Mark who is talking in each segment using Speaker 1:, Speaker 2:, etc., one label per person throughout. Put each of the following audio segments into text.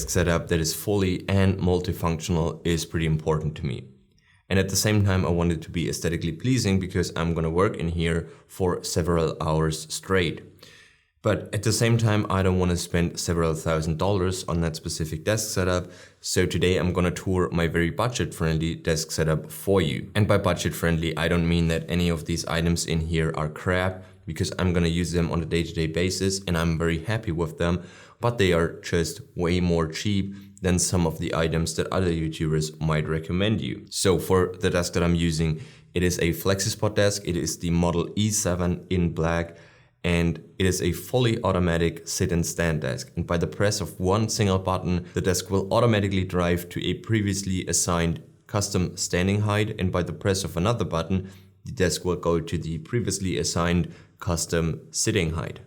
Speaker 1: desk setup that is fully and multifunctional is pretty important to me. And at the same time, I want it to be aesthetically pleasing because I'm gonna work in here for several hours straight. But at the same time, I don't want to spend several $1,000s on that specific desk setup. So today I'm going to tour my very budget-friendly desk setup for you. And by budget-friendly, I don't mean that any of these items in here are crap, because I'm going to use them on a day-to-day basis and I'm very happy with them. But they are just way more cheap than some of the items that other YouTubers might recommend you. So for the desk that I'm using, it is a Flexispot desk. It is the model E7 in black. And it is a fully automatic sit and stand desk. And by the press of one single button, the desk will automatically drive to a previously assigned custom standing height. And by the press of another button, the desk will go to the previously assigned custom sitting height.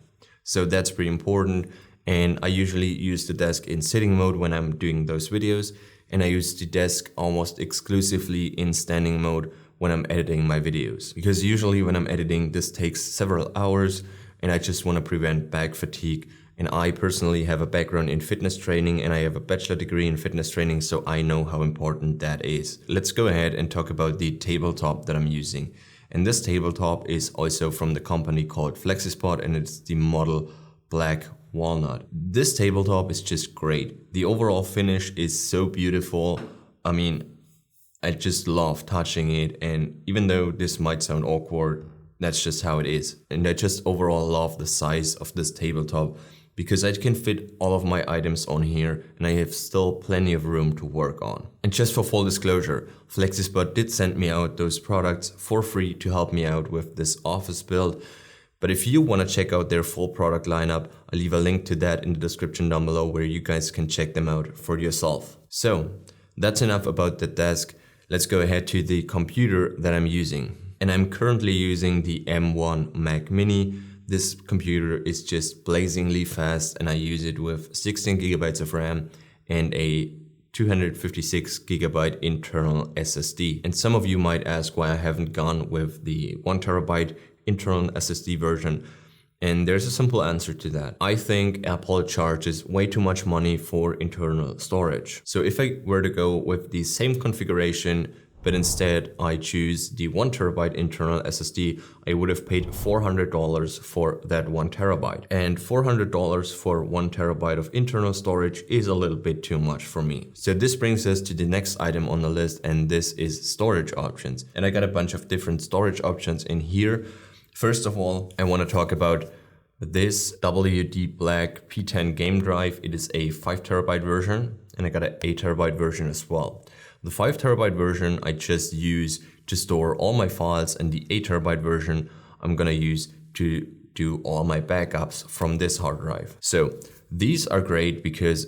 Speaker 1: So that's pretty important. And I usually use the desk in sitting mode when I'm doing those videos. And I use the desk almost exclusively in standing mode when I'm editing my videos. Because usually when I'm editing, this takes several hours. And I just want to prevent back fatigue. And I personally have a background in fitness training and I have a bachelor degree in fitness training, so I know how important that is. Let's go ahead and talk about the tabletop that I'm using. And this tabletop is also from the company called Flexispot, and it's the model Black Walnut. This tabletop is just great. The overall finish is so beautiful. I mean, I just love touching it, and even though this might sound awkward, that's just how it is. And I just overall love the size of this tabletop because I can fit all of my items on here and I have still plenty of room to work on. And just for full disclosure, Flexispot did send me out those products for free to help me out with this office build. But if you want to check out their full product lineup, I'll leave a link to that in the description down below where you guys can check them out for yourself. So that's enough about the desk. Let's go ahead to the computer that I'm using. And I'm currently using the M1 Mac Mini. This computer is just blazingly fast and I use it with 16 gigabytes of RAM and a 256 gigabyte internal SSD. And some of you might ask why I haven't gone with the 1 terabyte internal SSD version. And there's a simple answer to that. I think Apple charges way too much money for internal storage. So if I were to go with the same configuration, but instead I choose the 1 terabyte internal SSD, I would have paid $400 for that 1 terabyte. And $400 for 1 terabyte of internal storage is a little bit too much for me. So this brings us to the next item on the list, and this is storage options. And I got a bunch of different storage options in here. First of all, I want to talk about this WD Black P10 game drive. It is a 5 terabyte version, and I got an 8 terabyte version as well. The 5 terabyte version I just use to store all my files, and the 8 terabyte version I'm gonna use to do all my backups from this hard drive. So these are great because,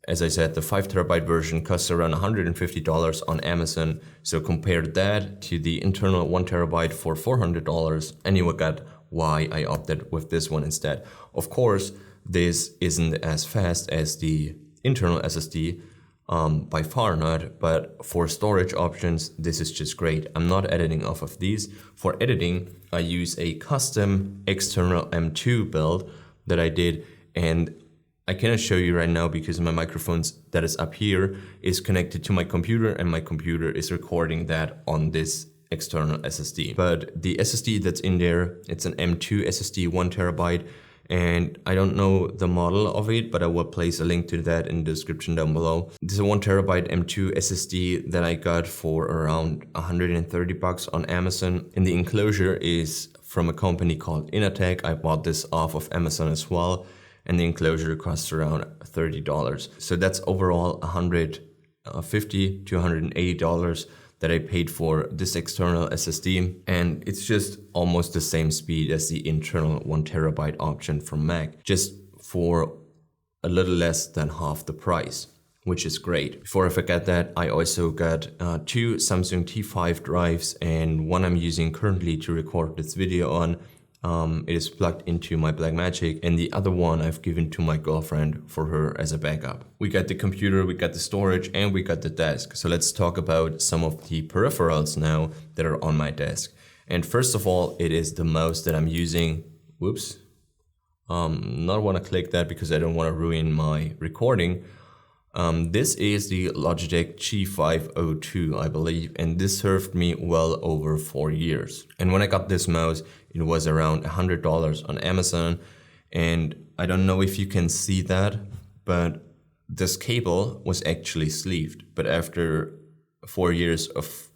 Speaker 1: as I said, the 5 terabyte version costs around $150 on Amazon. So compare that to the internal 1 terabyte for $400, and you will get why I opted with this one instead. Of course, this isn't as fast as the internal SSD, by far not, but for storage options, this is just great. I'm not editing off of these. For editing, I use a custom external M2 build that I did, and I cannot show you right now because my microphone that is up here is connected to my computer, and my computer is recording that on this external SSD. But the SSD that's in there, it's an M2 SSD 1 terabyte. And I don't know the model of it, but I will place a link to that in the description down below. This is a 1 terabyte M2 SSD that I got for around $130 on Amazon. And the enclosure is from a company called Inatech. I bought this off of Amazon as well. And the enclosure costs around $30. So that's overall $150 to $180 that I paid for this external SSD, and it's just almost the same speed as the internal 1 terabyte option from Mac, just for a little less than half the price, which is great. Before I forget that, I also got 2 Samsung T5 drives, and one I'm using currently to record this video on. It is plugged into my Blackmagic, and the other one I've given to my girlfriend for her as a backup. We got the computer, we got the storage, and we got the desk. So let's talk about some of the peripherals now that are on my desk. And first of all, it is the mouse that I'm using. Whoops. Not want to click that because I don't want to ruin my recording. This is the Logitech G502, I believe, and this served me well over 4 years. And when I got this mouse, it was around $100 on Amazon, and I don't know if you can see that, but this cable was actually sleeved. But after 4 years of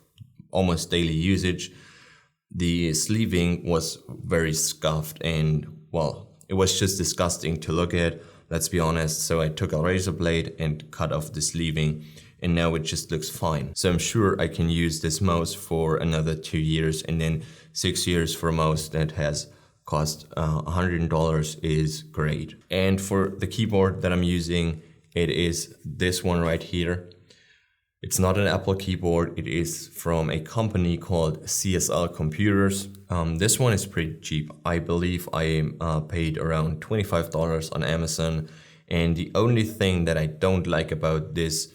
Speaker 1: almost daily usage, the sleeving was very scuffed and, well, it was just disgusting to look at, let's be honest. So I took a razor blade and cut off the sleeving, and now it just looks fine. So I'm sure I can use this mouse for another 2 years, and then 6 years for a mouse that has cost $100 is great. And for the keyboard that I'm using, it is this one right here. It's not an Apple keyboard, it is from a company called CSL Computers. This one is pretty cheap. I believe I paid around $25 on Amazon. And the only thing that I don't like about this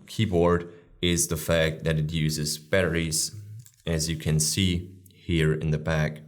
Speaker 1: keyboard is the fact that it uses batteries, as you can see here in the back.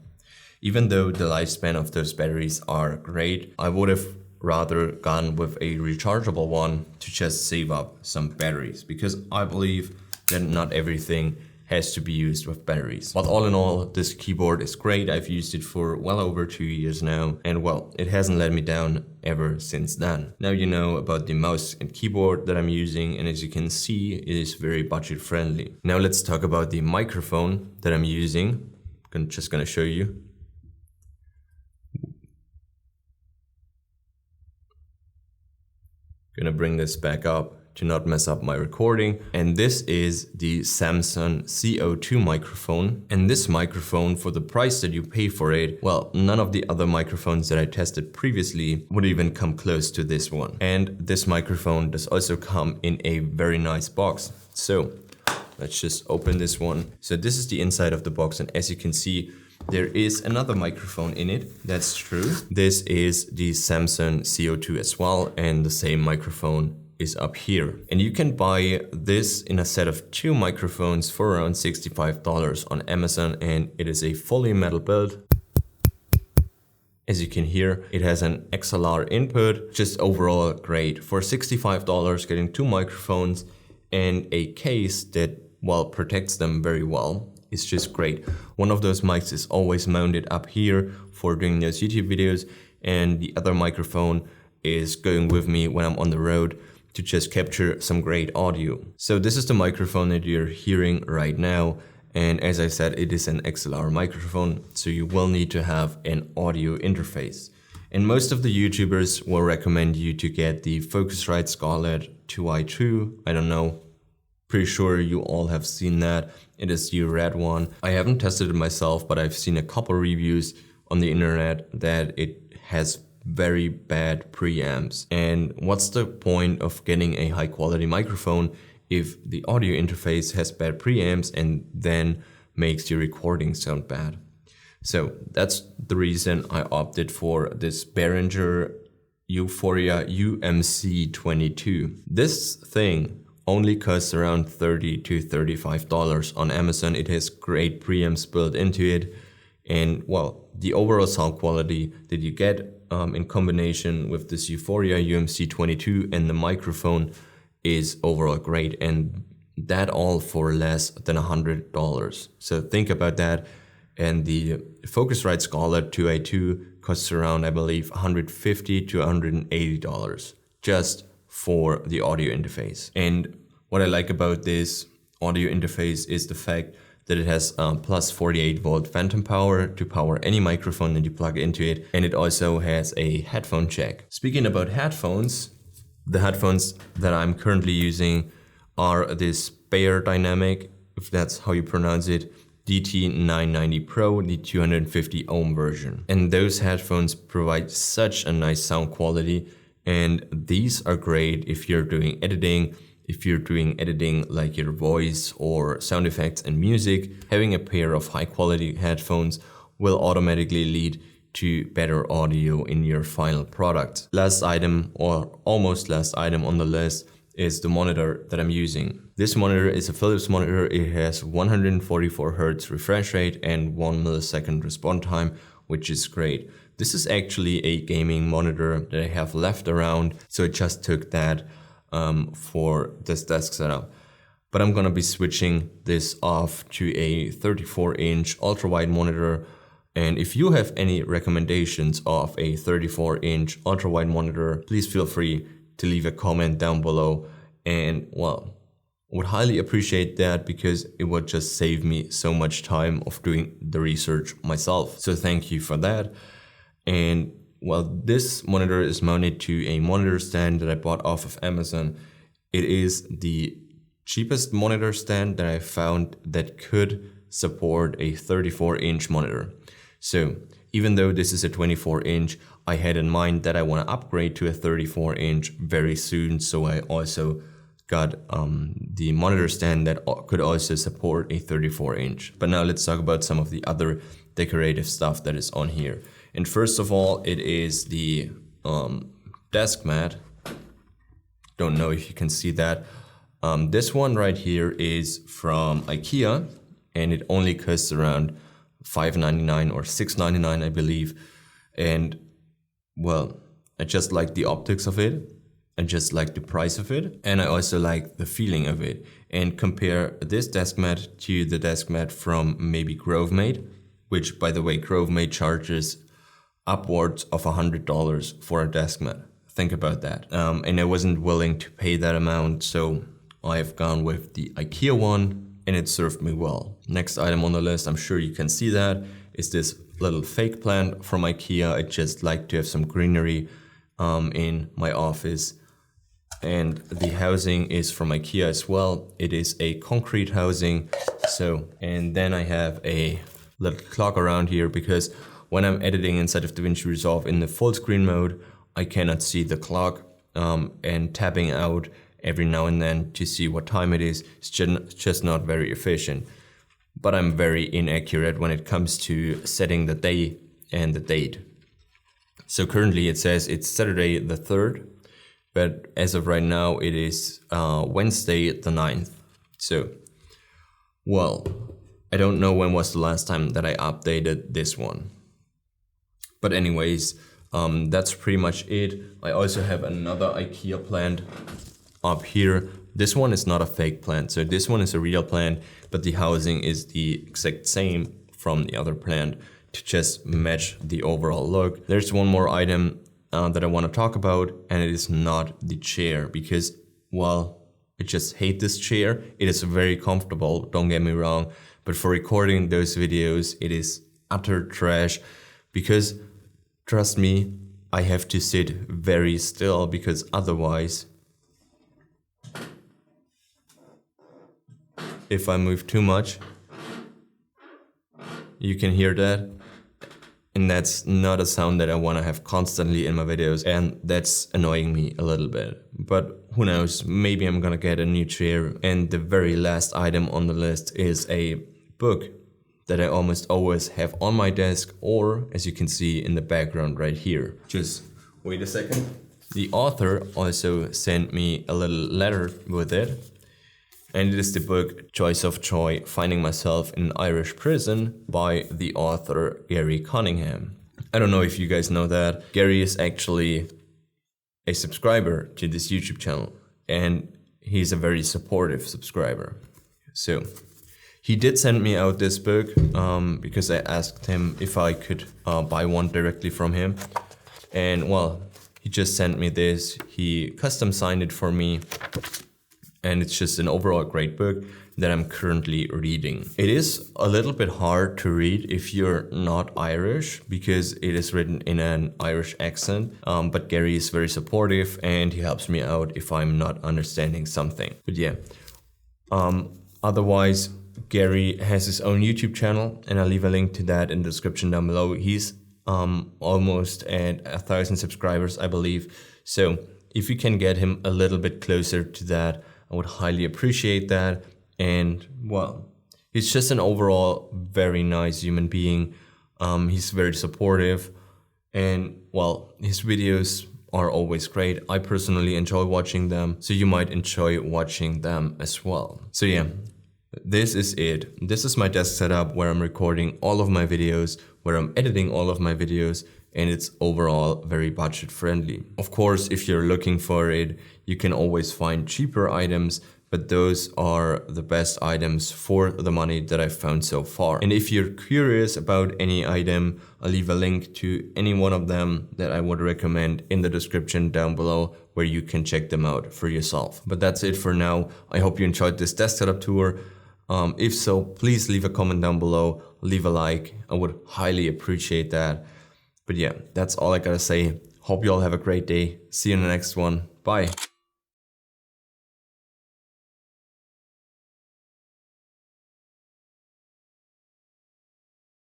Speaker 1: Even though the lifespan of those batteries are great, I would have rather gone with a rechargeable one to just save up some batteries, because I believe that not everything has to be used with batteries. But all in all, this keyboard is great. I've used it for well over 2 years now, and well, it hasn't let me down ever since then. Now you know about the mouse and keyboard that I'm using, and as you can see, it is very budget friendly. Now let's talk about the microphone that I'm using. I'm just gonna show you. Gonna bring this back up to not mess up my recording. And this is the Samsung Co2 microphone. And this microphone, for the price that you pay for it, well, none of the other microphones that I tested previously would even come close to this one. And this microphone does also come in a very nice box. So let's just open this one. So this is the inside of the box, and as you can see, there is another microphone in it, that's true. This is the Samsung CO2 as well, and the same microphone is up here. And you can buy this in a set of 2 microphones for around $65 on Amazon, and it is a fully metal build. As you can hear, it has an XLR input, just overall great. For $65, getting 2 microphones and a case that, well, protects them very well. It's just great. One of those mics is always mounted up here for doing those YouTube videos, and the other microphone is going with me when I'm on the road to just capture some great audio. So this is the microphone that you're hearing right now, and as I said, it is an XLR microphone, so you will need to have an audio interface. And most of the YouTubers will recommend you to get the Focusrite Scarlett 2i2. I don't know. Pretty sure you all have seen that. It is the red one. I haven't tested it myself, but I've seen a couple reviews on the internet that it has very bad preamps. And what's the point of getting a high quality microphone if the audio interface has bad preamps and then makes your recording sound bad? So that's the reason I opted for this Behringer Euphoria UMC22. This thing only costs around $30 to $35 on Amazon. It has great preamps built into it, and well, the overall sound quality that you get in combination with this Euphoria UMC22 and the microphone is overall great, and that all for less than $100. So think about that. And the Focusrite Scarlett 2i2 costs around, I believe, $150 to $180 just for the audio interface. And what I like about this audio interface is the fact that it has plus 48 volt phantom power to power any microphone that you plug into it. And it also has a headphone jack. Speaking about headphones, the headphones that I'm currently using are this Beyerdynamic, if that's how you pronounce it, DT990 Pro, the 250 ohm version. And those headphones provide such a nice sound quality. And these are great if you're doing editing. If you're doing editing like your voice or sound effects and music, having a pair of high quality headphones will automatically lead to better audio in your final product. Last item, or almost last item on the list, is the monitor that I'm using. This monitor is a Philips monitor. It has 144 Hz refresh rate and 1 millisecond response time, which is great. This is actually a gaming monitor that I have left around, so I just took that for this desk setup. But I'm gonna be switching this off to a 34-inch ultra-wide monitor. And if you have any recommendations of a 34-inch ultra-wide monitor, please feel free to leave a comment down below. And well, would highly appreciate that, because it would just save me so much time of doing the research myself. So thank you for that. And well, this monitor is mounted to a monitor stand that I bought off of Amazon. It is the cheapest monitor stand that I found that could support a 34-inch monitor. So even though this is a 24-inch, I had in mind that I want to upgrade to a 34-inch very soon. So I also got the monitor stand that could also support a 34-inch. But now let's talk about some of the other decorative stuff that is on here. And first of all, it is the desk mat. Don't know if you can see that. This one right here is from IKEA, and it only costs around $5.99 or $6.99, I believe. And well, I just like the optics of it. I just like the price of it. And I also like the feeling of it. And compare this desk mat to the desk mat from maybe GroveMate, which, by the way, GroveMate charges upwards of $100 for a desk mat. Think about that. And I wasn't willing to pay that amount, so I've gone with the IKEA one, and it served me well. Next item on the list, I'm sure you can see that, is this little fake plant from IKEA. I just like to have some greenery in my office. And the housing is from IKEA as well. It is a concrete housing. So, and then I have a little clock around here, because when I'm editing inside of DaVinci Resolve in the full screen mode, I cannot see the clock, and tapping out every now and then to see what time it is just not very efficient. But I'm very inaccurate when it comes to setting the day and the date. So currently it says it's Saturday the 3rd, but as of right now it is Wednesday the 9th. So, well, I don't know when was the last time that I updated this one. But anyways, that's pretty much it. I also have another IKEA plant up here. This one is not a fake plant, so this one is a real plant, but the housing is the exact same from the other plant to just match the overall look. There's one more item that I want to talk about, and it is not the chair, because, well, I just hate this chair. It is very comfortable, don't get me wrong, but for recording those videos, it is utter trash, because trust me, I have to sit very still, because otherwise, if I move too much, you can hear that. And that's not a sound that I want to have constantly in my videos, and that's annoying me a little bit. But who knows, maybe I'm gonna get a new chair. And the very last item on the list is a book that I almost always have on my desk, or as you can see in the background right here. Just wait a second. The author also sent me a little letter with it. And it is the book Choice of Joy, Finding Myself in an Irish Prison by the author Gary Cunningham. I don't know if you guys know that. Gary is actually a subscriber to this YouTube channel, and he's a very supportive subscriber. So he did send me out this book because I asked him if I could buy one directly from him. And well, he just sent me this. He custom signed it for me. And it's just an overall great book that I'm currently reading. It is a little bit hard to read if you're not Irish, because it is written in an Irish accent. But Gary is very supportive, and he helps me out if I'm not understanding something. But yeah, otherwise, Gary has his own YouTube channel, and I'll leave a link to that in the description down below. He's almost at 1,000 subscribers, I believe. So if you can get him a little bit closer to that, I would highly appreciate that. And well, he's just an overall very nice human being. He's very supportive, and well, his videos are always great. I personally enjoy watching them, so you might enjoy watching them as well. So yeah, this is it. This is my desk setup where I'm recording all of my videos, where I'm editing all of my videos, and it's overall very budget friendly. Of course, if you're looking for it, you can always find cheaper items, but those are the best items for the money that I've found so far. And if you're curious about any item, I'll leave a link to any one of them that I would recommend in the description down below, where you can check them out for yourself. But that's it for now. I hope you enjoyed this desk setup tour. If so, please leave a comment down below, leave a like. I would highly appreciate that. But yeah, that's all I gotta say. Hope you all have a great day. See you in the next one. Bye.